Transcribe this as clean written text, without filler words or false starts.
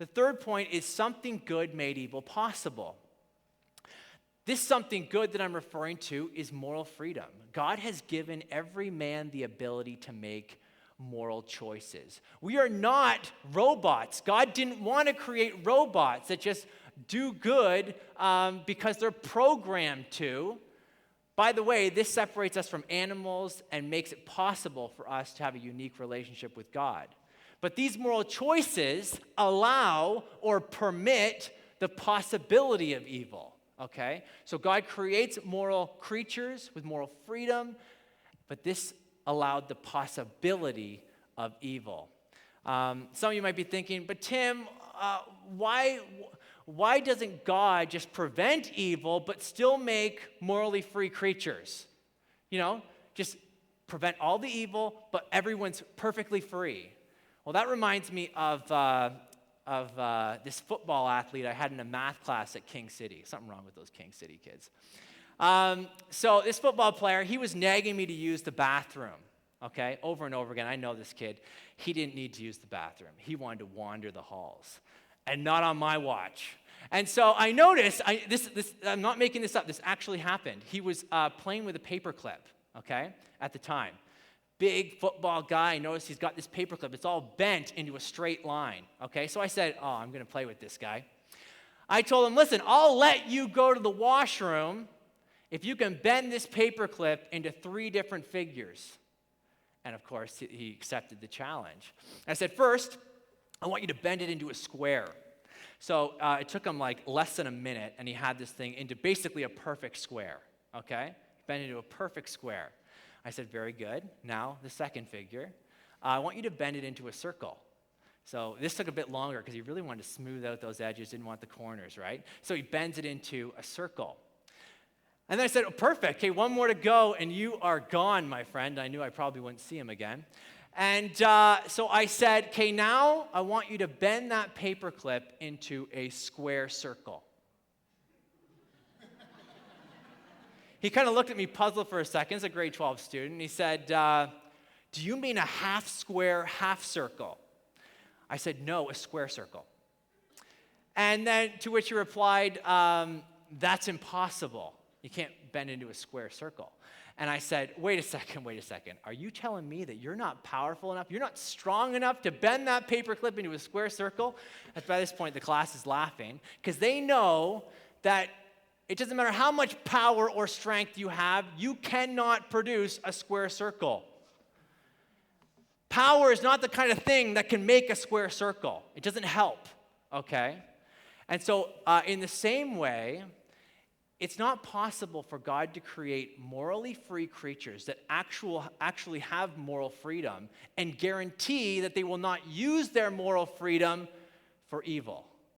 The third point is something good made evil possible. This something good that I'm referring to is moral freedom. God has given every man the ability to make moral choices. We are not robots. God didn't want to create robots that just do good because they're programmed to. By the way, this separates us from animals and makes it possible for us to have a unique relationship with God. But these moral choices allow or permit the possibility of evil. Okay? So God creates moral creatures with moral freedom, but this allowed the possibility of evil. Some of you might be thinking, but Tim, why doesn't God just prevent evil but still make morally free creatures? Just prevent all the evil, but everyone's perfectly free. Well, that reminds me of this football athlete I had in a math class at King City. Something wrong with those King City kids. So this football player, he was nagging me to use the bathroom, okay, over and over again. I know this kid. He didn't need to use the bathroom. He wanted to wander the halls, and not on my watch. And so I noticed, I'm not making this up, this actually happened. He was playing with a paperclip, okay, at the time. Big football guy. I noticed he's got this paperclip. It's all bent into a straight line, okay? So I said, I'm going to play with this guy. I told him, listen, I'll let you go to the washroom if you can bend this paperclip into 3 different figures. And of course, he accepted the challenge. I said, first, I want you to bend it into a square. So it took him like less than a minute, and he had this thing into basically a perfect square, okay? Bend it into a perfect square. I said, very good. Now, the second figure, I want you to bend it into a circle. So this took a bit longer because he really wanted to smooth out those edges, didn't want the corners, right? So he bends it into a circle. And then I said, perfect. Okay, one more to go, and you are gone, my friend. I knew I probably wouldn't see him again. And so I said, okay, now I want you to bend that paperclip into a square circle. He kind of looked at me puzzled for a second. He's a grade 12 student. He said, do you mean a half square, half circle? I said, no, a square circle. And then to which he replied, that's impossible. You can't bend into a square circle. And I said, wait a second. Are you telling me that you're not powerful enough? You're not strong enough to bend that paperclip into a square circle? And by this point, the class is laughing because they know that it doesn't matter how much power or strength you have, you cannot produce a square circle. Power is not the kind of thing that can make a square circle. It doesn't help, okay? And so in the same way, it's not possible for God to create morally free creatures that actually have moral freedom and guarantee that they will not use their moral freedom for evil.